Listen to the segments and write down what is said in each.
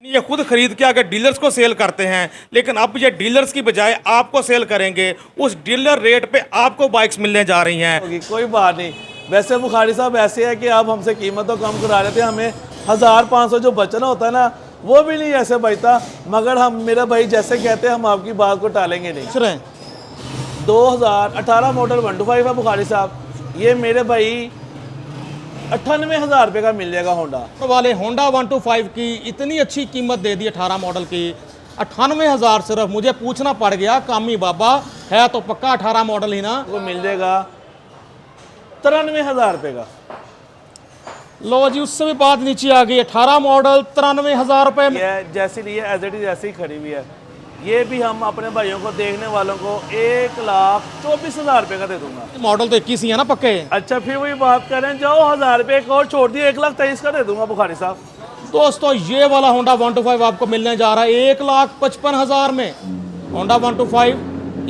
ये खुद खरीद के आगे डीलर्स को सेल करते हैं, लेकिन अब ये डीलर्स की बजाय आपको सेल करेंगे। उस डीलर रेट पे आपको बाइक्स मिलने जा रही हैं। कोई बात नहीं। वैसे बुखारी साहब ऐसे है कि आप हमसे कीमत तो कम करा लेते हैं, हमें 1500 जो बचना होता है ना वो भी नहीं ऐसे बचता, मगर हम मेरा भाई जैसे कहते हैं हम आपकी बात को टालेंगे नहीं। 2018 मॉडल 125 है बुखारी साहब, ये मेरे भाई 98,000 रुपये का मिल जाएगा होंडा वाले होंडा 125 की इतनी अच्छी कीमत दे दी 18 मॉडल की 98,000 सिर्फ। मुझे पूछना पड़ गया कामी बाबा है तो पक्का 18 मॉडल ही ना, वो मिल जाएगा 93,000 रुपये का। लो जी, उससे भी बात नीचे आ गई। 18 मॉडल 93,000 रुपये में जैसी लिए एज इट इज ऐसी खड़ी हुई है। ये भी हम अपने भाइयों को देखने वालों को 1,24,000 रुपये का दे दूंगा। मॉडल तो 21 ही है ना पक्के। अच्छा फिर वही बात करें, जाओ 1000 रुपये एक और छोड़ दिए, 1,23,000 का दे दूंगा बुखारी साहब। दोस्तों ये वाला होंडा 125 आपको मिलने जा रहा है 1,55,000 में। होंडा 125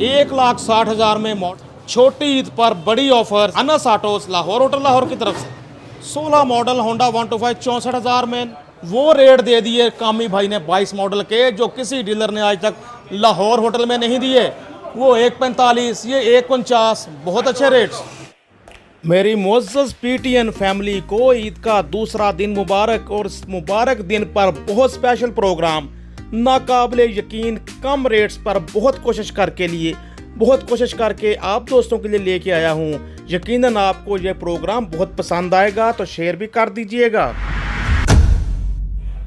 1,60,000 में। छोटी ईद पर बड़ी offer Anas autos Lahore hotel Lahore की तरफ से 16 मॉडल होंडा 125 64,000 में। वो रेट दे दिए कामी भाई ने 22 मॉडल के, जो किसी डीलर ने आज तक लाहौर होटल में नहीं दिए। वो 1,45, ये 1,49, बहुत अच्छे रेट्स। मेरी मुअज़्ज़ज़ पीटीएन फैमिली को ईद का दूसरा दिन मुबारक। और इस मुबारक दिन पर बहुत स्पेशल प्रोग्राम, नाकाबिले यकीन कम रेट्स पर बहुत कोशिश करके आप दोस्तों के लिए लेके आया हूँ। यकीनन आपको ये प्रोग्राम बहुत पसंद आएगा, तो शेयर भी कर दीजिएगा।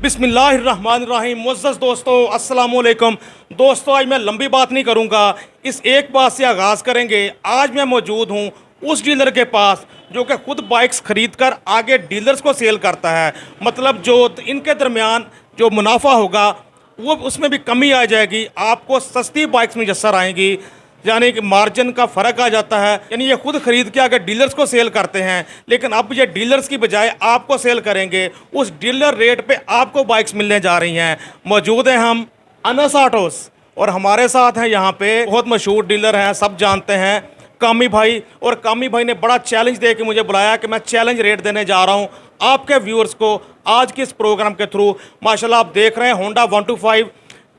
बिस्मिल्लाहिर्रहमानिर्रहीम। मुअज़्ज़ज़ दोस्तों, अस्सलाम वालेकुम। दोस्तों आज मैं लंबी बात नहीं करूँगा, इस एक बात से आगाज़ करेंगे। आज मैं मौजूद हूँ उस डीलर के पास जो कि खुद बाइक्स खरीद कर आगे डीलर्स को सेल करता है। मतलब जो इनके दरमियान जो मुनाफा होगा वो उसमें भी कमी आ जाएगी, आपको सस्ती बाइक्स मुयस्सर आएंगी, यानी कि मार्जिन का फ़र्क आ जाता है। यानी ये खुद खरीद के आगे डीलर्स को सेल करते हैं, लेकिन अब ये डीलर्स की बजाय आपको सेल करेंगे। उस डीलर रेट पे आपको बाइक्स मिलने जा रही हैं। मौजूद हैं हम अनस ऑटोस, और हमारे साथ हैं यहाँ पे बहुत मशहूर डीलर हैं, सब जानते हैं, कामी भाई। और कामी भाई ने बड़ा चैलेंज दे के मुझे बुलाया कि मैं चैलेंज रेट देने जा रहा हूँ आपके व्यूअर्स को आज के इस प्रोग्राम के थ्रू। माशाल्लाह आप देख रहे हैं होंडा 125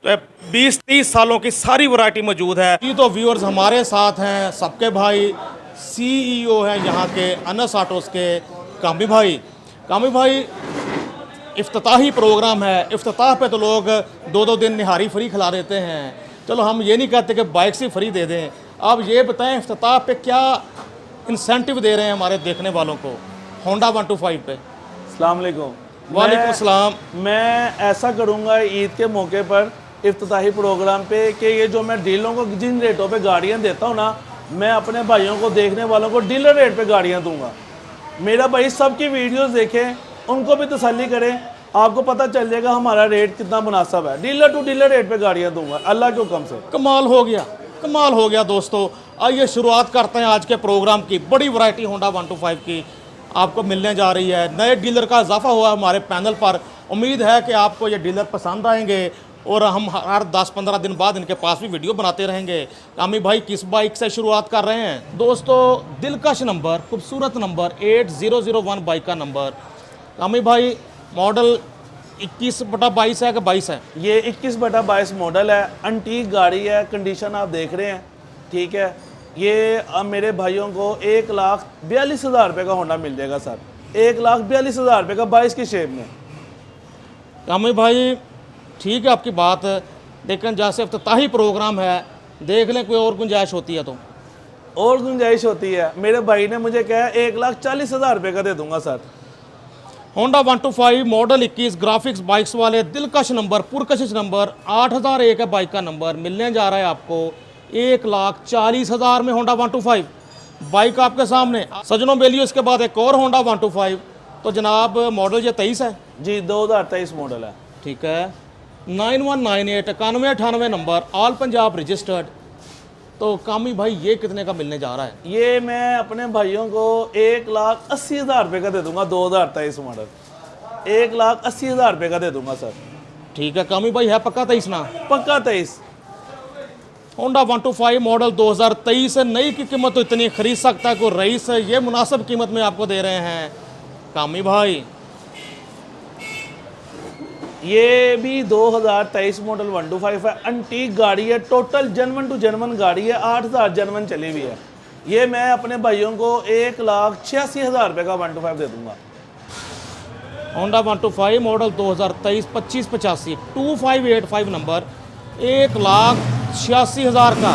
20-30 सालों की सारी वैरायटी मौजूद है। ये तो व्यूअर्स हमारे साथ हैं सबके भाई, सीईओ हैं यहाँ के अनस ऑटोस के कामी भाई। कामी भाई, इफ्तिताही प्रोग्राम है, इफ्तिताह पे तो लोग 2-2 दिन निहारी फ्री खिला देते हैं। चलो हम ये नहीं कहते कि बाइक से फ्री दे दें। आप ये बताएं इफ्तिताह पे क्या इंसेंटिव दे रहे हैं हमारे देखने वालों को होंडा 125 पे। अस्सलाम वालेकुम। वालेकुम सलाम। मैं ऐसा करूँगा ईद के मौके पर इफ्तिताही प्रोग्राम पे कि ये जो मैं डीलरों को जिन रेटों पे गाड़ियाँ देता हूँ ना, मैं अपने भाइयों को देखने वालों को डीलर रेट पे गाड़ियाँ दूंगा। मेरा भाई सबकी वीडियोस देखें, उनको भी तसल्ली करें, आपको पता चल जाएगा हमारा रेट कितना मुनासिब है। डीलर टू डीलर रेट पे गाड़ियाँ दूंगा अल्लाह के हुक्म से। कमाल हो गया, कमाल हो गया। दोस्तों आइए शुरुआत करते हैं आज के प्रोग्राम की। बड़ी वैरायटी होंडा 125 की आपको मिलने जा रही है। नए डीलर का इजाफा हुआ हमारे पैनल पर। उम्मीद है कि आपको ये डीलर पसंद आएंगे और हम हर 10-15 दिन बाद इनके पास भी वीडियो बनाते रहेंगे। कामी भाई किस बाइक से शुरुआत कर रहे हैं? दोस्तों दिलकश नंबर, खूबसूरत नंबर 8001 बाइक का नंबर। कामी भाई मॉडल 21/22 है कि 22 है? ये 21/22 मॉडल है, अंटीक गाड़ी है, कंडीशन आप देख रहे हैं, ठीक है। ये अब मेरे भाइयों को 1,42,000 रुपये का होंडा मिल जाएगा सर। 1,42,000 रुपये का 22 की शेप में। कामी भाई ठीक है आपकी बात, लेकिन जैसे इफ्तिताही प्रोग्राम है, देख लें कोई और गुंजाइश होती है तो। और गुंजाइश होती है, मेरे भाई ने मुझे कहा 1,40,000 रुपये का दे दूंगा sir. Honda 125 model 21 graphics bikes वाले दिलकश नंबर, पुरकशिश नंबर 8001 है बाइक का नंबर। मिलने जा रहा है आपको 1,40,000 में होंडा 125 बाइक आपके सामने। सजनों बेलियो इसके बाद एक और होंडा 125। तो जनाब मॉडल ये 23 है जी, 2023 मॉडल है, ठीक है। 9198 9198 नंबर, ऑल पंजाब रजिस्टर्ड। तो कामी भाई ये कितने का मिलने जा रहा है? ये मैं अपने भाइयों को 1,80,000 रुपये का दे दूंगा। 2023 मॉडल 1,80,000 रुपये का दे दूंगा सर। ठीक है कामी भाई, है पक्का 23 ना? पक्का 23। होंडा 125 मॉडल 2023 है। नई की कीमत तो इतनी खरीद सकता है कोई रईस है, ये मुनासिब कीमत में आपको दे रहे हैं कामी भाई। ये भी 2023 मॉडल 125 है, अंटीक गाड़ी है, टोटल जर्मन टू जर्मन गाड़ी है, 8000 जर्मन चली हुई है। ये मैं अपने भाइयों को 1,86,000 रुपये का 125 दे दूंगा। होंडा 125 मॉडल 2023 2585 2585 नंबर 1,86,000 का।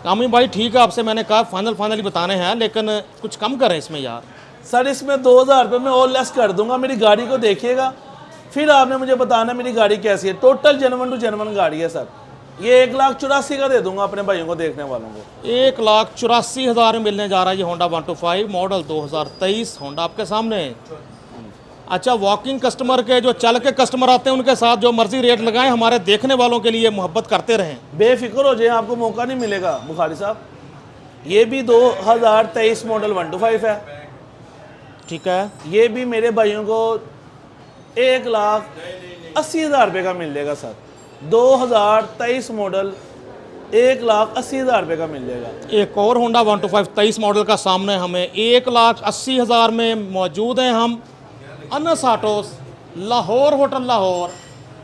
कामी भाई ठीक है, आपसे मैंने कहा फाइनली बताने हैं, लेकिन कुछ कम करें इसमें यार। सर इसमें 2000 रुपये में और लेस कर दूंगा। मेरी गाड़ी को देखिएगा, फिर आपने मुझे बताना मेरी गाड़ी कैसी है। टोटल जर्मन टू जर्मन गाड़ी है सर। ये 1,84,000 का दे दूंगा अपने भाइयों को, देखने वालों को। 1,84,000 में मिलने जा रहा है ये होंडा 125 मॉडल 2023 होंडा आपके सामने। अच्छा, वॉकिंग कस्टमर के जो चल के कस्टमर आते हैं उनके साथ जो मर्जी रेट लगाएं, हमारे देखने वालों के लिए मोहब्बत करते रहें। बेफिक्र हो जाए, आपको मौका नहीं मिलेगा बुखारी साहब। ये भी 2023 मॉडल 125 है। ठीक है, ये भी मेरे भाइयों को 1,80,000 रुपये का मिल जाएगा सर। 2023 मॉडल 1,80,000 रुपये का मिल जाएगा। एक और होंडा 125 23 मॉडल का सामने हमें 1,80,000 में मौजूद हैं हम। अनस ऑटोस लाहौर, होटल लाहौर,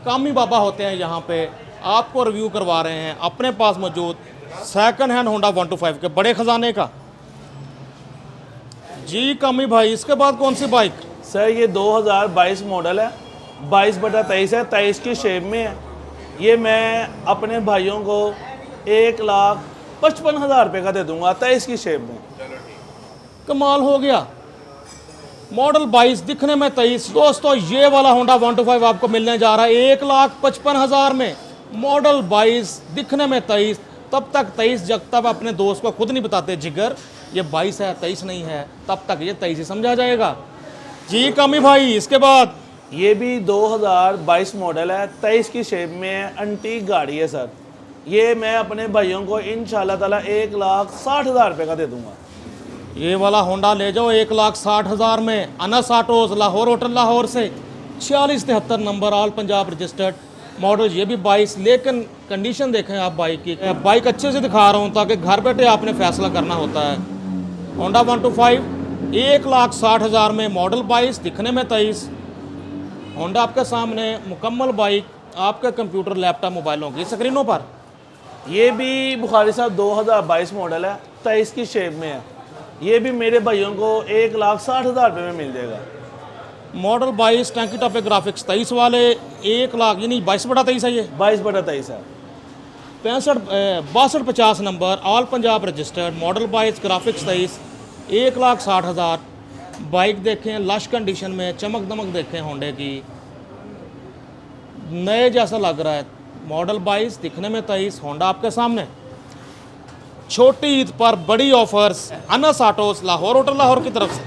कामी बाबा होते हैं यहाँ पे, आपको रिव्यू करवा रहे हैं अपने पास मौजूद सेकंड हैंड होंडा 125 के बड़े खजाने का। जी कामी भाई, इसके बाद कौन सी बाइक? सर ये 2022 मॉडल है, 22/23 है, 23 की शेप में है। ये मैं अपने भाइयों को 1,55,000 रुपये का दे दूंगा, 23 की शेप में। कमाल हो गया। मॉडल 22 दिखने में 23। दोस्तों ये वाला होंडा 125 आपको मिलने जा रहा है 1,55,000 में। मॉडल 22 दिखने में 23। तब तक 23 जब तक अपने दोस्त को खुद नहीं बताते जिगर ये 22 है 23 नहीं है, तब तक ये 23 ही समझा जाएगा। जी कामी भाई, इसके बाद ये भी 2022 मॉडल है, 23 की शेप में है, अंटीक गाड़ी है सर। ये मैं अपने भाइयों को इंशाल्लाह ताला 1,60,000 रुपये का दे दूंगा। ये वाला होंडा ले जाओ 1,60,000 में। अनस ऑटोज लाहौर, होटल लाहौर से 4673 number, all Punjab registered model. ये भी 22, लेकिन कंडीशन देखें आप बाइक की। बाइक अच्छे से दिखा रहा हूँ ताकि घर बैठे आपने फैसला करना होता है। होंडा 125 1,60,000 में, मॉडल 22 दिखने में 23। होंडा आपके सामने मुकम्मल बाइक आपके कंप्यूटर लैपटॉप मोबाइलों की स्क्रीनों पर। ये भी बुखारी साहब 2022 मॉडल है, 23 की शेप में है। ये भी मेरे भाइयों को 1,60,000 रुपये में मिल जाएगा। मॉडल 22 टैंकी टॉप ग्राफिक्स 23 वाले 1,00,000 यानी 22/23 है ये। 22/23 है। 6250 number, all Punjab registered, model 22 graphics 23 1,60,000। Bike देखें लश कंडीशन में, चमक दमक देखें होंडे की, नए जैसा लग रहा है। मॉडल 22 दिखने में 23, होंडा आपके सामने। छोटी ईद पर बड़ी offers, Anas autos Lahore, hotel Lahore की तरफ से।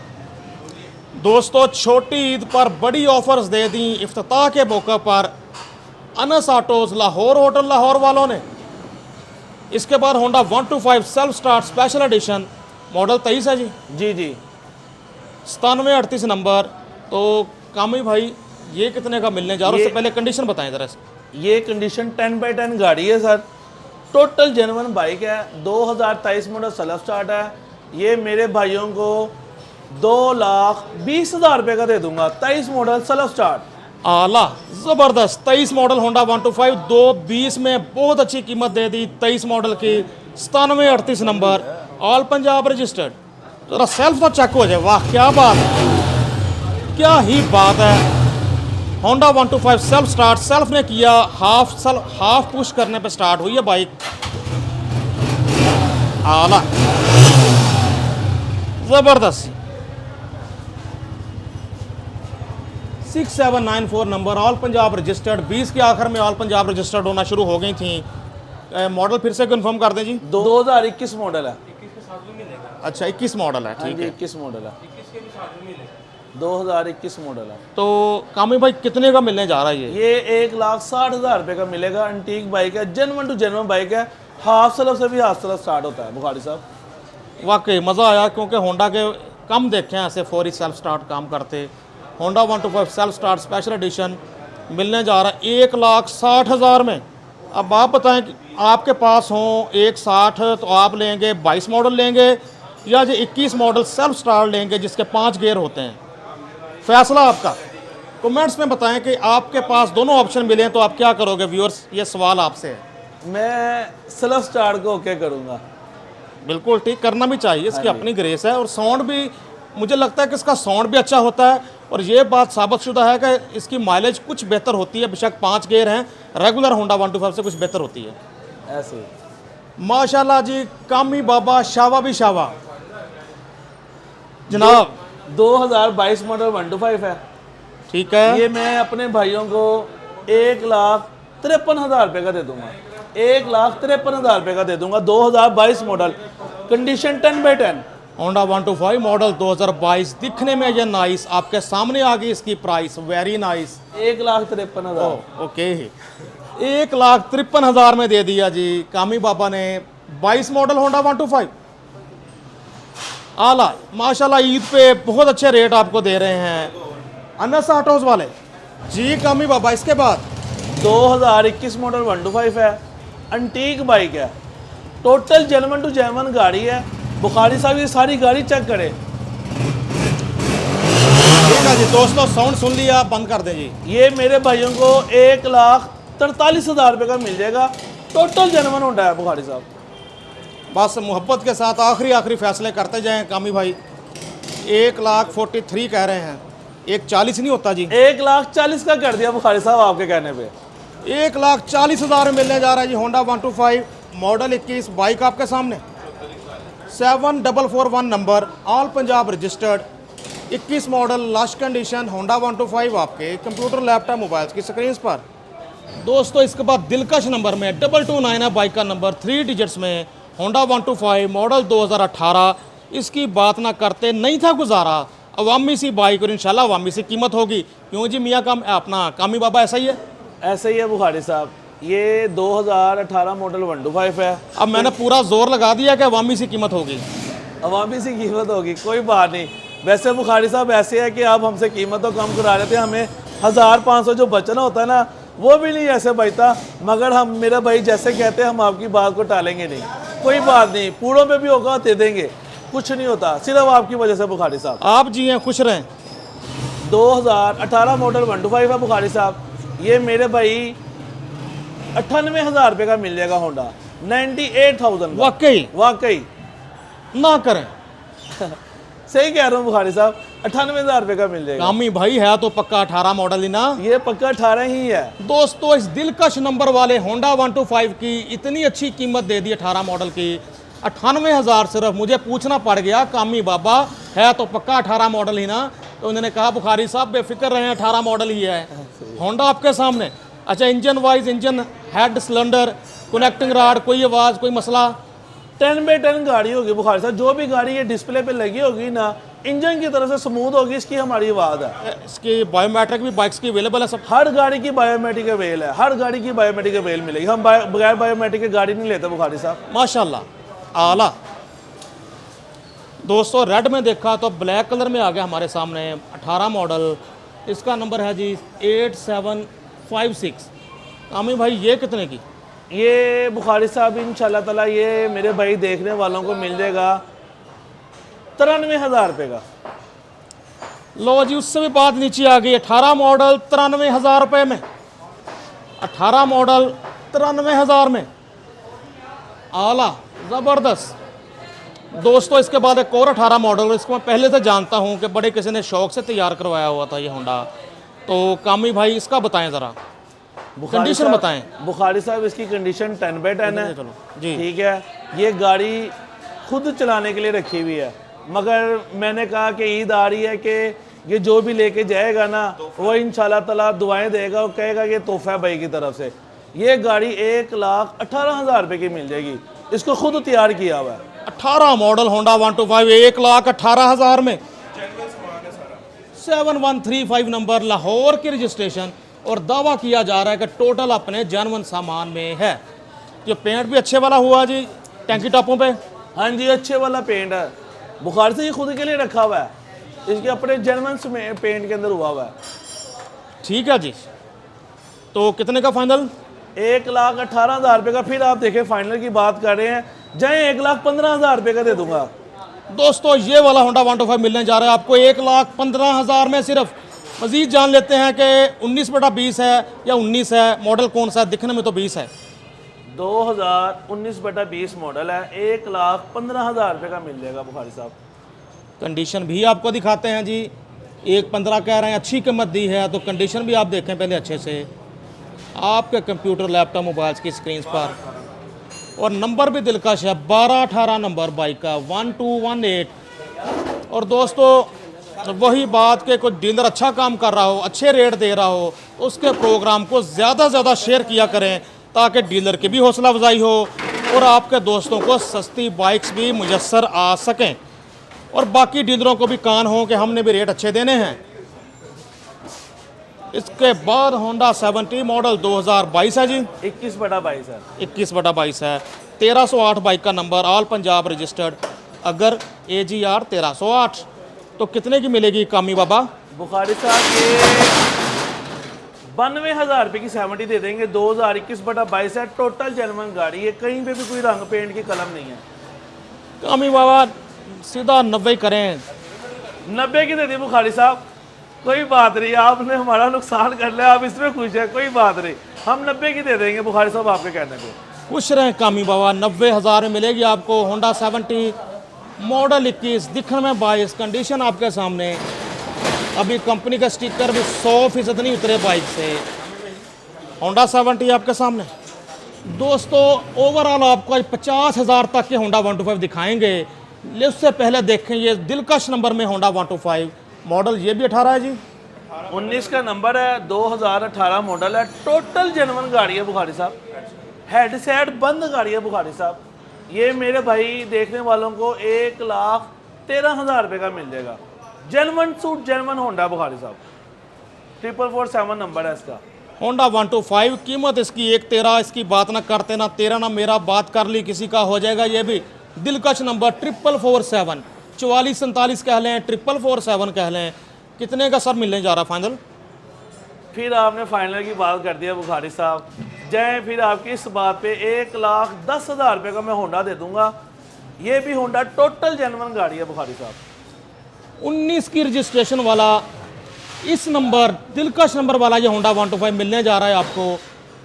दोस्तों छोटी ईद पर बड़ी ऑफर्स दे दी इफ्तिताह के मौके पर अनस ऑटोस लाहौर, होटल लाहौर वालों ने। इसके बाद Honda 125 self start special edition, model 23 है जी। जी जी, 9738 नंबर। तो कामी भाई ये कितने का मिलने जा रहा है? उससे पहले कंडीशन बताएं जरा। ये कंडीशन 10/10 गाड़ी है सर। टोटल जेन्युइन बाइक है, 2023 मॉडल सेल्फ स्टार्ट है। ये मेरे भाइयों को 2,20,000 रुपये का दे दूंगा, 23 मॉडल सेल्फ स्टार्ट। आला, ज़बरदस्त। 23 मॉडल होंडा 125 2,20 में बहुत अच्छी कीमत दे दी 23 मॉडल की। 9738 नंबर, ऑल पंजाब रजिस्टर्ड। जरा सेल्फ तो चेक हो जाए। वाह क्या बात है, क्या ही बात है। होंडा 125 सेल्फ स्टार्ट, सेल्फ ने किया, हाफ पुश करने पे स्टार्ट हुई है बाइक। आला, ज़बरदस्त। 6794 नंबर, ऑल पंजाब रजिस्टर्ड। 20 के आखिर में ऑल पंजाब रजिस्टर्ड होना शुरू हो गई थी। मॉडल फिर से कंफर्म कर दें जी। 2021 मॉडल है। अच्छा 21 मॉडल है, ठीक है। 21 मॉडल है, 2021 मॉडल है। तो कामी भाई कितने का मिलने जा रहा है ये? 1,60,000 रुपये का मिलेगा। अंटीक बाइक है, जेन्युइन टू जेन्युइन बाइक है। हाफ सेल्फ से भी हाफ सेल्फ स्टार्ट होता है बुखारी साहब। वाकई मज़ा आया, क्योंकि होंडा के कम देखे हैं ऐसे फौरी सेल्फ स्टार्ट काम करते। Honda 125 self start special edition मिलने जा रहा है 1,60,000 में। अब आप बताएं कि आपके पास हो 1,60 तो आप लेंगे 22 मॉडल लेंगे या जो 21 मॉडल सेल्फ स्टार्ट लेंगे जिसके 5 गियर होते हैं? फैसला आपका। कमेंट्स में बताएं कि आपके पास दोनों ऑप्शन मिले हैं तो आप क्या करोगे व्यूअर्स, ये सवाल आपसे है। मैं सेल्फ स्टार्ट को ओके करूँगा। बिल्कुल ठीक, करना भी चाहिए, इसकी अपनी ग्रेस है। और साउंड भी मुझे लगता है कि इसका साउंड भी अच्छा होता है, और ये बात साबितशुदा है कि इसकी माइलेज कुछ बेहतर होती है। बेशक 5 गियर हैं, रेगुलर होंडा 125 से कुछ बेहतर होती है। ऐसे ही। माशाल्लाह जी, कामी बाबा शावा भी शावा जनाब। 2022 मॉडल 125 है। ठीक है, ये मैं अपने भाइयों को 1,53,000 रुपये का दे दूंगा। 1,53,000 रुपये का दे दूंगा। 2022 मॉडल, कंडीशन 10/10। होंडा 125 मॉडल 2022, दिखने में ये नाइस, आपके सामने आ गई इसकी प्राइस, वेरी नाइस। 1,53,000। ओके, 1,53,000 में दे दिया जी कामी बाबा ने 22 मॉडल होंडा 125। आला माशाल्लाह, ईद पे बहुत अच्छे रेट आपको दे रहे हैं अनस ऑटोज वाले जी। कामी बाबा, इसके बाद 2021 मॉडल 125 है। अंटीक बाइक है, टोटल जेनवन टू जेनवन गाड़ी है। बुखारी साहब ये सारी गाड़ी चेक करें। ठीक है जी दोस्तों, साउंड सुन लिया, बंद कर दें जी। ये मेरे भाइयों को 1,43,000 रुपये का मिल जाएगा। टोटल जेनवन होंडा है बुखारी साहब। बस मोहब्बत के साथ आखिरी फैसले करते जाएं कामी भाई। 1,43,000 कह रहे हैं, 1,40,000 नहीं होता जी। 1,40,000 का कर दिया बुखारी साहब आपके कहने पे। 1,40,000 में मिलने जा रहा है जी होंडा 125 मॉडल 21। बाइक आपके सामने 7441 number, all Punjab registered, 21 model, last condition Honda 125 आपके कंप्यूटर लैपटॉप मोबाइल की स्क्रीन पर। दोस्तों इसके बाद दिलकश नंबर में 229 है बाइक का नंबर, 3 डिजिट्स में होंडा 125 मॉडल 2018। इसकी बात ना करते नहीं था गुजारा, अवामी सी बाइक और इंशाल्लाह अवामी सी कीमत होगी। क्यों जी मियाँ का अपना कामी बाबा ऐसा ही है? ऐसे ही है बुखारी साहब। ये 2018 मॉडल 125 है। अब मैंने पूरा जोर लगा दिया कि अवामी सी कीमत होगी। अवामी सी कीमत होगी, कोई बात नहीं। वैसे बुखारी साहब ऐसे है कि आप हमसे कीमत तो कम करा रहे थे, हमें 1,500 जो बचना होता है ना वो भी नहीं ऐसे बचता। मगर हम, मेरा भाई जैसे कहते हैं, हम आपकी बात को टालेंगे नहीं। कोई बात नहीं, पूरों में भी होगा दे देंगे, कुछ नहीं होता, सिर्फ आपकी वजह से बुखारी साहब। आप जी हैं, खुश रहें। 2018 मॉडल 125 है बुखारी साहब। ये मेरे भाई 98,000 रुपये का मिल जाएगा होंडा, 98,000। वाकई ना करें, सही कह रहा हूँ बुखारी साहब, 98,000 रुपये का मिल जाएगा। कामी भाई है तो पक्का 18 मॉडल ही ना। ये पक्का 18 ही है। दोस्तों इस दिलकश नंबर वाले होंडा 125 की इतनी अच्छी कीमत दे दी 18 मॉडल की, 98,000 सिर्फ। मुझे पूछना पड़ गया कामी बाबा है तो पक्का 18 मॉडल ही ना, तो उन्होंने कहा बुखारी साहब बेफिक्र रहे, 18 मॉडल ही है। होंडा आपके सामने। अच्छा, engine wise, engine head, cylinder, connecting rod, कोई आवाज़, कोई मसला? 10/10 गाड़ी होगी बुखारी साहब। जो भी गाड़ी ये डिस्प्ले पे लगी होगी ना, इंजन की तरफ से स्मूथ होगी, इसकी हमारी आवाज़ है। इसकी बायोमेट्रिक भी बाइक्स की अवेलेबल है सब? हर गाड़ी की बायोमेट्रिक अवेल है, हर गाड़ी की बायोमेट्रिक अवेल मिलेगी। हम बगैर बायोमेट्रिक की गाड़ी नहीं लेते बुखारी साहब। माशाल्लाह आला। दोस्तों रेड में देखा तो ब्लैक कलर में आ गया हमारे सामने 18 मॉडल। इसका नंबर है जी 8756। कामी भाई ये कितने की? ये बुखारी साहब इंशाल्लाह ताला ये मेरे भाई देखने वालों को मिल जाएगा 93,000 रुपये का। लो जी, उससे भी बात नीचे आ गई। 18 मॉडल 93,000 रुपये में, 18 मॉडल 93,000 में, आला ज़बरदस्त। दोस्तों इसके बाद एक और 18 मॉडल, इसको मैं पहले से जानता हूं कि बड़े किसी ने शौक से तैयार करवाया हुआ था ये होंडा। तो कामी भाई इसका बताएं ज़रा, कंडीशन बताएं। बुखारी साहब इसकी कंडीशन 10/10 है। चलो जी, ठीक है। ये गाड़ी खुद चलाने के लिए रखी हुई है, मगर मैंने कहा कि ईद आ रही है कि ये जो भी लेके जाएगा ना वो इंशाल्लाह ताला दुआएं देगा और कहेगा कि तोहफा है भाई की तरफ से। ये गाड़ी 1,18,000 रुपये की मिल जाएगी। इसको खुद तैयार किया हुआ है। 18 मॉडल होंडा 125 1,18,000 में, 7135 नंबर, लाहौर की रजिस्ट्रेशन, और दावा किया जा रहा है कि टोटल अपने जेन्युइन सामान में है। ये पेंट भी अच्छे वाला हुआ जी टैंकी टॉपों पे। हाँ जी, अच्छे वाला पेंट है। बुखार से ये खुद के लिए रखा हुआ है, इसके अपने जेन्युइन पेंट के अंदर हुआ हुआ है। ठीक है जी, तो कितने का फाइनल? 1,18,000 रुपये का। फिर आप देखें फाइनल की बात कर रहे हैं, जाए 1,15,000 रुपये का दे दूंगा। दोस्तों ये वाला होंडा 125 मिलने जा रहा है आपको 1,15,000 में सिर्फ। मज़ीद जान लेते हैं कि 19/20 है या 19 है, मॉडल कौन सा है? दिखने में तो 20 है। 2019/20 मॉडल है, 1,15,000 रुपये का मिल जाएगा बुखारी साहब। कंडीशन भी आपको दिखाते हैं जी, 1,15 कह रहे हैं, अच्छी कीमत दी है, तो कंडीशन भी आप देखें पहले अच्छे से आपके कंप्यूटर, लैपटॉप, मोबाइल की स्क्रीन पर। और नंबर भी दिलकश है, 1218 नंबर बाइक का, 1218। और दोस्तों वही बात कि कोई डीलर अच्छा काम कर रहा हो, अच्छे रेट दे रहा हो, उसके प्रोग्राम को ज़्यादा से ज़्यादा शेयर किया करें ताकि डीलर की भी हौसला अफजाई हो और आपके दोस्तों को सस्ती बाइक्स भी मुयस्सर आ सकें और बाकी डीलरों को भी कान हो कि हमने भी रेट अच्छे देने हैं। इसके बाद होंडा 70 मॉडल 2022 है जी, 21/22 है। 21/22 है, 1308 बाइक का नंबर, ऑल पंजाब रजिस्टर्ड। अगर AGR 1308 तो कितने की मिलेगी कामी बाबा? बुखारी साहब ये 92,000 रुपये की 70 दे देंगे। 2021/22 है, टोटल जेन्युइन गाड़ी है, कहीं पे भी कोई रंग पेंट की कलम नहीं है। कामी बाबा सीधा 90 करें। 90 की दे दी बुखारी साहब, कोई बात नहीं, आपने हमारा नुकसान कर लिया, आप इसमें खुश है, कोई बात नहीं, हम 90 की दे देंगे बुखारी साहब आपके कहने पे। खुश रहें कामी बाबा, 90,000 में मिलेगी आपको होंडा 70 मॉडल 21, दिखने में 22, कंडीशन आपके सामने। अभी कंपनी का स्टिकर भी 100% नहीं उतरे बाइक से। होंडा 70 आपके सामने। दोस्तों ओवरऑल आपको आज 50,000 तक के होंडा 125 दिखाएंगे, ले उससे पहले देखें ये दिलकश नंबर में होंडा 125 मॉडल, ये भी 18 है जी, 19 का नंबर है, 2018 मॉडल है, टोटल जेन्युइन गाड़ी है बुखारी साहब, हेड सेट बंद गाड़ी है बुखारी साहब। ये मेरे भाई देखने वालों को 1,13,000 रुपये का मिल जाएगा। Genuine suit genuine Honda Bukhari साहब, 4447 नंबर है इसका। होंडा 125 कीमत इसकी 1,13, इसकी बात ना करते ना तेरा ना मेरा, बात कर ली किसी का हो जाएगा। ये भी दिलकश नंबर 4447, 4447 कह लें, 4447 कह लें, कितने का सर मिलने जा रहा फाइनल? फिर आपने फाइनल की बात कर दिया बुखारी साहब, जाए फिर आपकी इस बात पे 1,10,000 रुपये का मैं होंडा दे दूंगा। ये भी होंडा टोटल जेन्युइन गाड़ी है बुखारी साहब। 19 की रजिस्ट्रेशन वाला इस नंबर दिलकश नंबर वाला ये होंडा 125 मिलने जा रहा है आपको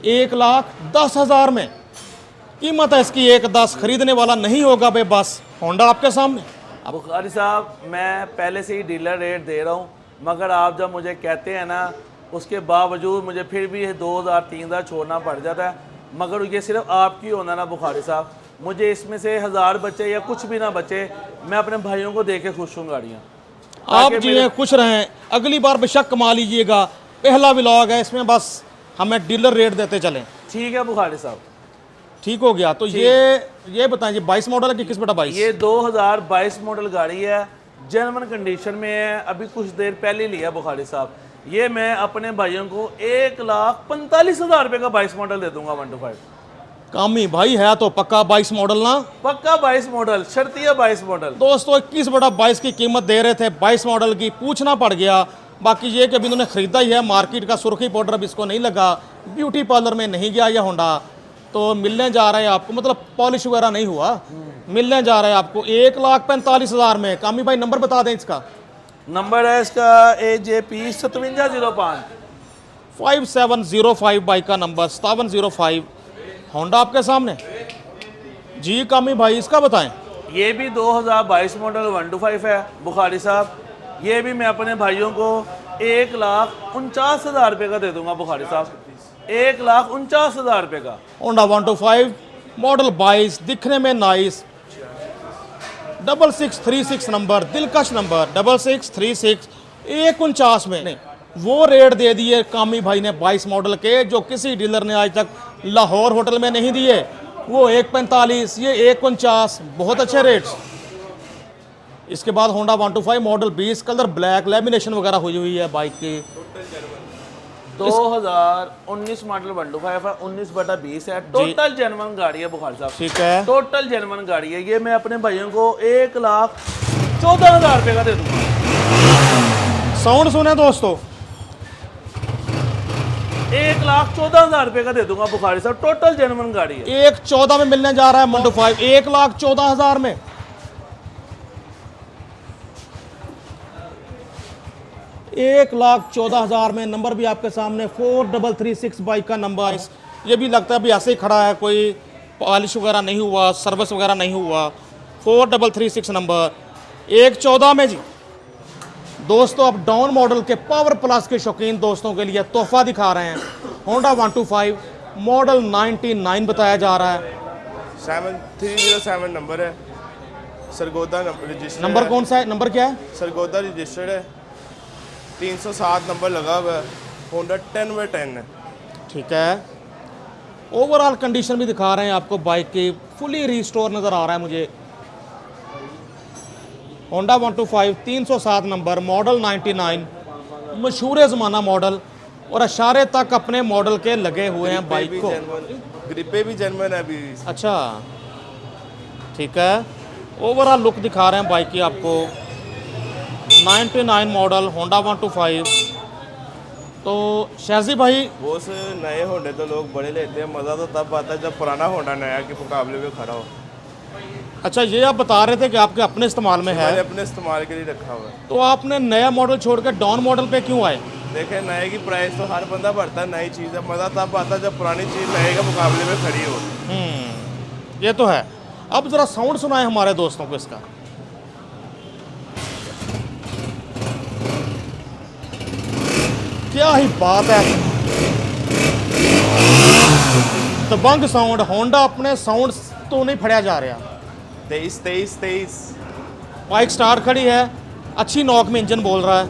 1,10,000 में। कीमत है इसकी 1,10, खरीदने वाला नहीं होगा भाई, बस होंडा आपके सामने। बुखारी साहब मैं पहले से ही डीलर रेट दे रहा हूँ, मगर आप जब मुझे कहते हैं ना, उसके बावजूद मुझे फिर भी 2,000-3,000 छोड़ना पड़ जाता है। मगर ये सिर्फ आपकी होना ना बुखारी साहब, मुझे इसमें से 1,000 बचे या कुछ भी ना बचे, मैं अपने भाइयों को दे के खुश हूँ गाड़ियाँ। आप जी खुश रहें, अगली बार बेशक कमा लीजिएगा, पहला व्लॉग है, इसमें बस हमें डीलर रेट देते चलें। ठीक है बुखारी साहब, ठीक हो गया। तो ये बताएं, 22 मॉडल है कि 21/22? ये 2022 मॉडल गाड़ी है, जेन्युइन कंडीशन में है, अभी कुछ देर पहले लिया बुखारी साहब। ये मैं अपने भाइयों को 1,45,000 रुपये का 22 मॉडल दे दूंगा 125। कामी भाई है तो पक्का 22 मॉडल ना, पक्का 22 मॉडल, शर्तिया 22 मॉडल। दोस्तों 21/22 की कीमत दे रहे थे, 22 मॉडल की पूछना पड़ गया। बाकी ये कि अभी इन्होंने ख़रीदा ही है, मार्केट का सुर्खी पाउडर अब इसको नहीं लगा, ब्यूटी पार्लर में नहीं गया यह होंडा, तो मिलने जा रहा है आपको, मतलब पॉलिश वगैरह नहीं हुआ, मिलने जा रहा है आपको 1,45,000 में। कामी भाई नंबर बता दें इसका। नंबर है इसका AJP 5705, 5705 बाइक का नंबर, 5705 होंडा आपके सामने जी। कामी भाई इसका बताएं। ये भी 2022 मॉडल 125 है बुखारी साहब। ये भी मैं अपने भाइयों को 1,49,000 रुपये का दे दूंगा बुखारी साहब, 1,49,000 रुपये का। होंडा 125 मॉडल 22, दिखने में नाइस, 6636 नंबर, दिलकश नंबर 6636, 1,49 में नहीं, वो रेट दे दिए कामी भाई ने 22 मॉडल के, जो किसी डीलर ने आज तक लाहौर होटल में नहीं दिए। वो 1,45, ये 1,49, बहुत अच्छे रेट्स। इसके बाद Honda 125 model 20, colour black, lamination वगैरह हुई हुई है बाइक की। 2019 मॉडल 125 है, 19/20 है, टोटल जेन्युइन गाड़ी है बुखारी साहब। ठीक है, टोटल जेन्युइन गाड़ी है। ये मैं अपने भाइयों को 1,14,000 रुपये का दे दूंगा। साउंड सुने दोस्तों, 1,14,000 रुपये का दे दूंगा बुखारी साहब, टोटल जेन्युइन गाड़ी है। 1,14 में मिलने जा रहा है 125, 1,14,000 में। 1,14,000 में। नंबर भी आपके सामने 4336 बाइक का नंबर। ये भी लगता है अभी ऐसे ही खड़ा है, कोई पॉलिश वगैरह नहीं हुआ, सर्विस वगैरह नहीं हुआ। 4336 नंबर 1,14 में जी। दोस्तों अब डाउन मॉडल के पावर प्लस के शौकीन दोस्तों के लिए तोहफा दिखा रहे हैं। होंडा 125 मॉडल 99 बताया जा रहा है। 7307 नंबर है, सरगोदा रजिस्टर्ड। नंबर कौन सा है, नंबर क्या है? सरगोदा रजिस्टर्ड है, 307 नंबर लगा हुआ है, होंडा 10/10 है। ठीक है। ओवरऑल कंडीशन भी दिखा रहे हैं आपको बाइक की, फुली रिस्टोर नज़र आ रहा है मुझे। होंडा 125 307 नंबर मॉडल 99, मशहूर ज़माना मॉडल, और अशारे तक अपने मॉडल के लगे हुए हैं बाइक को। ग्रिपे भी जर्मन है अभी। अच्छा ठीक है। ओवरऑल लुक दिखा रहे हैं बाइक की आपको। 99 मॉडल होंडा 125। तो शाजी भाई, वो से नए होंडे तो लोग बड़े लेते हैं, मज़ा तो तब आता है जब पुराना होंडा नया के मुकाबले में खड़ा हो। अच्छा ये आप बता रहे थे कि आपके अपने इस्तेमाल में मैंने है, अपने इस्तेमाल के लिए रखा हुआ है। तो आपने नया मॉडल छोड़कर डाउन मॉडल पे क्यों आए? देखें, नए की प्राइस तो हर बंदा भरता है, नई चीज़ है, मज़ा तब आता है जब पुरानी चीज़ नए के मुकाबले में खड़ी हो। ये तो है। अब ज़रा साउंड सुनाए हमारे दोस्तों को इसका। क्या ही बात है, दबंग साउंड। होंडा अपने साउंड तो नहीं फड़िया जा रहा। 23 बाइक स्टार्ट खड़ी है, अच्छी नॉक में इंजन बोल रहा है।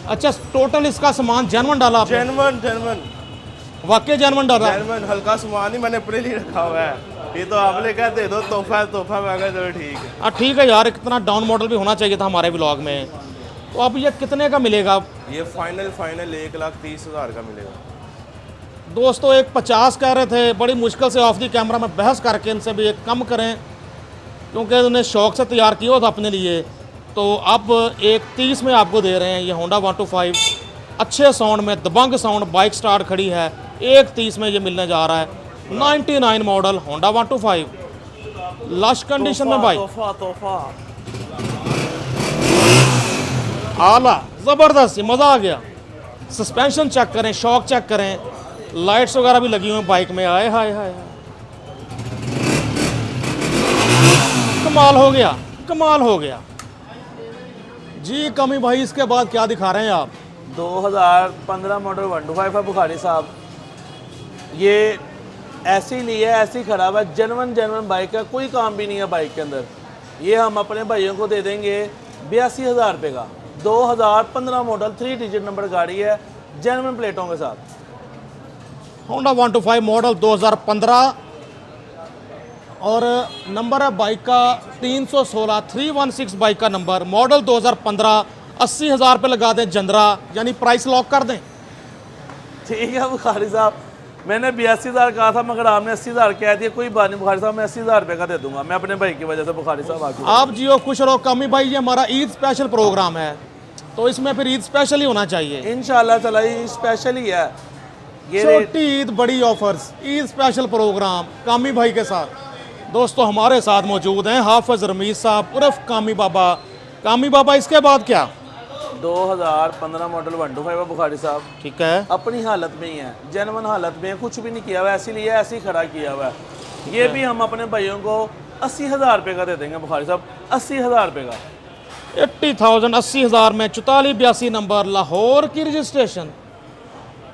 अच्छा टोटल इसका सामान जेन्युइन डाला आपने? जर्मन वाकई जेन्युइन डाला? जर्मन हल्का सामान ही मैंने अपने लिए रखा हुआ है। ये तो आपने कहा दे दो तोहफा मैं कहा चलो ठीक है। ठीक है यार, इतना डाउन मॉडल भी होना चाहिए था हमारे ब्लॉग में। तो अब ये कितने का मिलेगा? ये फाइनल 1,30,000 का मिलेगा। दोस्तों 1,50 कह रहे थे, बड़ी मुश्किल से ऑफ दी कैमरा में बहस करके इनसे भी एक कम करें, क्योंकि उन्हें शौक से तैयार किया था अपने लिए। तो अब 1,30 में आपको दे रहे हैं ये होंडा 125। अच्छे साउंड में, दबंग साउंड, बाइक स्टार्ट खड़ी है। 1,30 में ये मिलने जा रहा है। 99 मॉडल होंडा 125, लश कंडीशन में बाइक, तोहफा आला ज़बरदस्त, मज़ा आ गया। सस्पेंशन चेक करें, शॉक चेक करें, लाइट्स वगैरह भी लगी हुई हैं बाइक में। आए हाय हाय, कमाल हो गया, कमाल हो गया जी। कमी भाई इसके बाद क्या दिखा रहे हैं आप? 2015 मॉडल 125 है बुखारी साहब। ये ऐसी ली है, ऐसी खराब है, जेन्युइन बाइक है, कोई काम भी नहीं है बाइक के अंदर। ये हम अपने भाइयों को दे देंगे 82,000 रुपये का। 2015 मॉडल 3 डिजिट नंबर गाड़ी है, जेन्युइन प्लेटों के साथ। होंडा 125 मॉडल 2015 और नंबर है बाइक का 316 316 बाइक का नंबर, मॉडल 2015। 80,000 रुपये लगा दें जंदरा, यानी प्राइस लॉक कर दें। ठीक है बुखारी साहब, मैंने 82,000 कहा था मगर आपने 80,000 कह दिया। कोई बात नहीं बुखारी साहब, मैं 80,000 रुपये का दे दूंगा, मैं अपने भाई की वजह से। बुखारी साहब आगे आप जियो खुश रहो। कमी भाई ये हमारा ईद स्पेशल प्रोग्राम है, तो इसमें फिर ईद स्पेशल ही होना चाहिए। इंशाल्लाह चला ये स्पेशल ही है। ये छोटी ईद बड़ी ऑफर्स, ईद स्पेशल प्रोग्राम कामी भाई के साथ। दोस्तों हमारे साथ मौजूद हैं हाफिज रमीज साहब उर्फ कामी बाबा। कामी बाबा इसके बाद क्या? 2015 मॉडल 125 है बुखारी साहब। ठीक है। अपनी हालत में ही है, जेन्युइन हालत में है, कुछ भी नहीं किया हुआ, ऐसी लिया ऐसे ही खड़ा किया हुआ है। ये भी हम अपने भाइयों को 80,000 रुपये का दे देंगे बुखारी साहब, 80,000 रुपये का। 80,000 80,000 में 4482 नंबर, लाहौर की रजिस्ट्रेशन,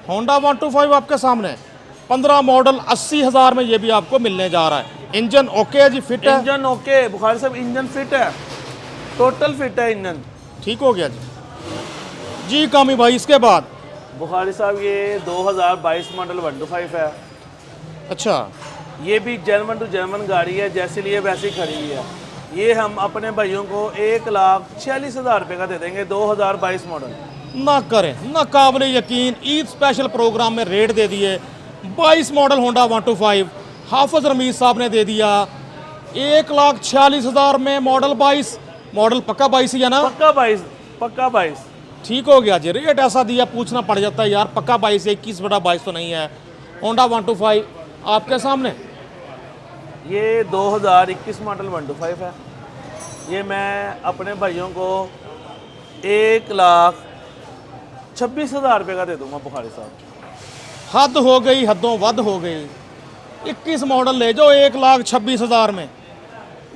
होंडा 125 आपके सामने। 15 मॉडल 80,000 में ये भी आपको मिलने जा रहा है। इंजन ओके है जी, फिट है? इंजन ओके बुखारी साहब, इंजन फिट है, टोटल फिट है इंजन। ठीक हो गया जी। जी कामी भाई इसके बाद? बुखारी साहब ये 2022 मॉडल 125 है। अच्छा, ये भी जेन्युइन टू जेन्युइन गाड़ी है, जैसे लिए वैसी खड़ी हुई है। ये हम अपने भाइयों को 1,46,000 रुपये का दे देंगे, 2022 मॉडल। ना करें ना, काबिल यकीन ईद स्पेशल प्रोग्राम में रेट दे दिए। 22 मॉडल होंडा 125 हाफिज रमीज साहब ने दे दिया 1,46,000 में। मॉडल 22, मॉडल पक्का 22 ही है ना? पक्का 22, पक्का 22। ठीक हो गया जी। रेट ऐसा दिया पूछना पड़ जाता है यार, पक्का 22 21/22 तो नहीं है। होंडा 125 आपके सामने ये 2021 मॉडल 125 है। ये मैं अपने भाइयों को 1,26,000 रुपये का दे दूंगा बुखारी साहब। हद हो गई, हदों वद हो गई। 21 मॉडल ले जाओ 1,26,000 में।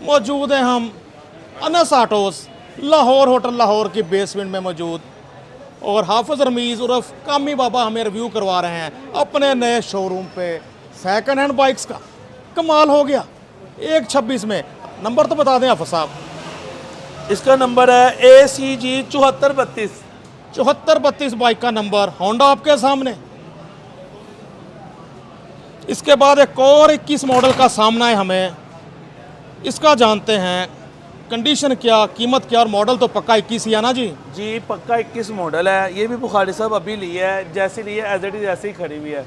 मौजूद हैं हम अनस ऑटोस, लाहौर होटल लाहौर की बेसमेंट में मौजूद, और हाफिज रमीज़ उर्फ कामी बाबा हमें रिव्यू करवा रहे हैं अपने नए शोरूम पे सेकंड हैंड बाइक्स का। कमाल हो गया। 1,26 में। नंबर तो बता दें हाफिज साहब। इसका नंबर है ACG 7432। 7432 बाइक का नंबर, होंडा आपके सामने। इसके बाद एक और 21 मॉडल का सामना है हमें, इसका जानते हैं कंडीशन क्या, कीमत क्या, और मॉडल तो पक्का 21 ही है ना जी? जी पक्का 21 मॉडल है। ये भी बुखारी साहब अभी ली है, जैसी ली है एज इट इज ऐसे ही खड़ी हुई है।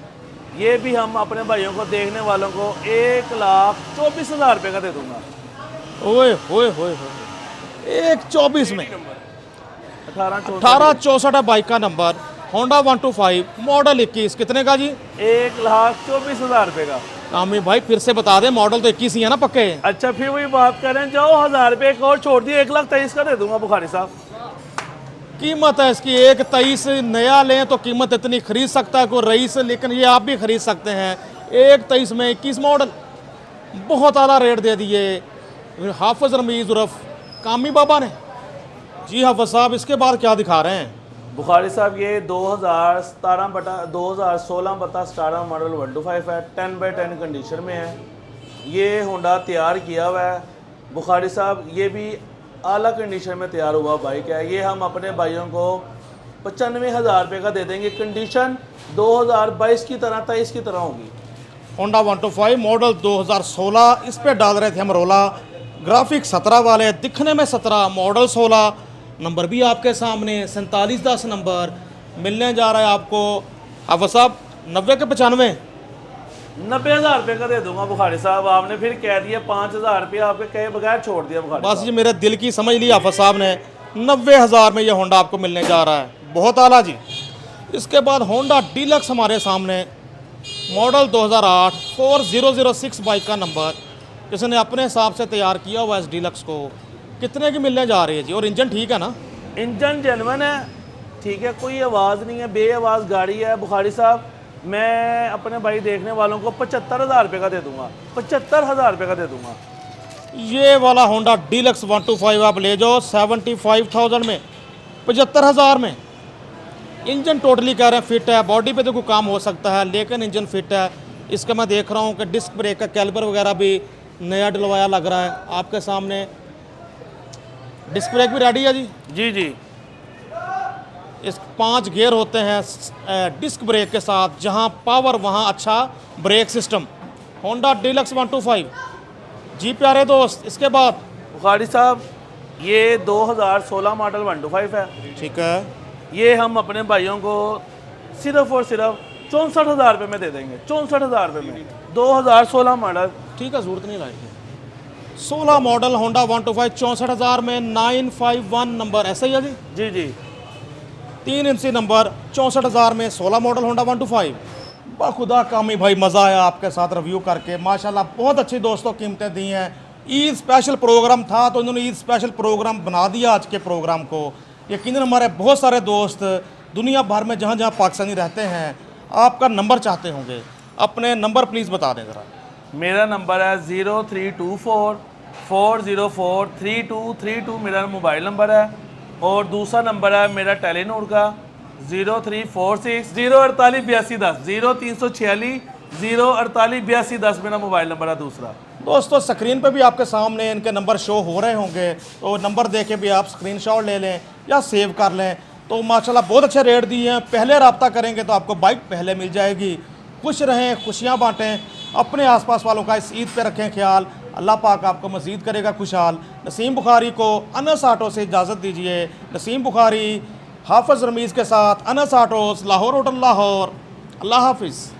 ये भी हम अपने भाइयों को, देखने वालों को 1,24,000 रुपये का दे दूंगा। ओए होए होए होए, 1,24 में। 1864 1864 बाइक का नंबर, होंडा 125, मॉडल 21, कितने का जी? 1,24,000 रुपये का। कामी भाई फिर से बता दें, मॉडल तो 21 ही है ना पक्के? अच्छा फिर वही बात करें, जाओ 1,000 रुपये एक और छोड़ दिए, 1,23,000 का दे दूंगा बुखारी साहब। कीमत है इसकी 1,23। नया लें तो कीमत इतनी खरीद सकता है कोई रईस, लेकिन ये आप भी खरीद सकते हैं 1,23 में 21 मॉडल। बहुत आला रेट दे दिए हाफिज रमीज़ उर्फ कामी बाबा ने। जी हाफिज साहब, इसके बाद क्या दिखा रहे हैं? बुखारी साहब ये 2016/17 मॉडल 125 है, 10/10 कंडीशन में है। ये होंडा तैयार किया हुआ है बुखारी साहब। ये भी आला कंडीशन में तैयार हुआ बाइक है। ये हम अपने भाइयों को 95,000 रुपये का दे देंगे। कंडीशन 2022 की तरह 23 की तरह होगी। होंडा 125 मॉडल 2016, इस पे डाल रहे थे हम रोला। ग्राफिक 17 वाले, दिखने में 17, मॉडल 16, नंबर भी आपके सामने 4710 नंबर। मिलने जा रहा है आपको हाफिज साहब 90 के 95। 90,000 रुपये का दे दूंगा बुखारी साहब। आपने फिर कह दिया 5,000 रुपये आपके कहे बगैर छोड़ दिया बुखारी बस साहब। ये मेरे दिल की समझ ली हाफिज साहब ने। 90,000 में ये होंडा आपको मिलने जा रहा है, बहुत आला जी। इसके बाद होंडा डीलक्स हमारे सामने, मॉडल 2008, 4006 बाइक का नंबर। किसी अपने हिसाब से तैयार किया हुआ इस डीलक्स को। कितने की मिलने जा रही है जी? और इंजन ठीक है ना? इंजन जेन्युइन है, ठीक है, कोई आवाज़ नहीं है, बे आवाज़ गाड़ी है बुखारी साहब। मैं अपने भाई देखने वालों को 75,000 रुपये का दे दूंगा। 75,000 रुपये का दे दूंगा। ये वाला होंडा डीलक्स 125 आप ले जाओ 75,000 में, 75,000 में। इंजन टोटली कह रहे हैं फिट है, बॉडी पे तो कोई काम हो सकता है लेकिन इंजन फिट है। इसका मैं देख रहा हूँ कि डिस्क ब्रेक का कैलिपर वगैरह भी नया डलवाया लग रहा है आपके सामने। डिस्क ब्रेक भी रेडी है जी? जी जी। इस 5 गियर होते हैं डिस्क ब्रेक के साथ, जहां पावर वहां अच्छा ब्रेक सिस्टम। होंडा डीलक्स 125 जी प्यारे दोस्त। इसके बाद बुखारी साहब ये 2016 मॉडल 125 है। ठीक है, ये हम अपने भाइयों को सिर्फ और सिर्फ 64,000 रुपये में दे देंगे। 64,000 रुपये में 2016 मॉडल। ठीक है, जरूरत नहीं लाइट की। 16 मॉडल होंडा 125 64,000 में, 951 नंबर, ऐसा ही है जी? जी जी। 3 इंची नंबर, 64,000 में 16 मॉडल होंडा 125। बाखुदा कामी भाई, मज़ा आया आपके साथ रिव्यू करके माशाल्लाह। बहुत अच्छी दोस्तों कीमतें दी हैं। ईद स्पेशल प्रोग्राम था तो इन्होंने ईद स्पेशल प्रोग्राम बना दिया आज के प्रोग्राम को। यकीनन हमारे बहुत सारे दोस्त दुनिया भर में जहाँ जहाँ पाकिस्तानी रहते हैं आपका नंबर चाहते होंगे। अपने नंबर प्लीज़ बता दें ज़रा। मेरा नंबर है 0324404323 मेरा मोबाइल नंबर है। और दूसरा नंबर है मेरा टेलीनॉर का 0346 048 8210 0346 048 मेरा मोबाइल नंबर है दूसरा। दोस्तों स्क्रीन पे भी आपके सामने इनके नंबर शो हो रहे होंगे, तो नंबर दे के भी आप स्क्रीनशॉट ले लें या सेव कर लें। तो माशाल्लाह बहुत अच्छे रेट दिए हैं। पहले रब्ता करेंगे तो आपको बाइक पहले मिल जाएगी। खुश रहें, खुशियाँ बांटें, अपने आसपास वालों का इस ईद पे रखें ख्याल। अल्लाह पाक आपको मज़ीद करेगा खुशहाल। नसीम बुखारी को अनस ऑटो से इजाज़त दीजिए। नसीम बुखारी हाफिज़ रमीज़ के साथ अनस ऑटोस, लाहौर होटल लाहौर। अल्लाह हाफिज़।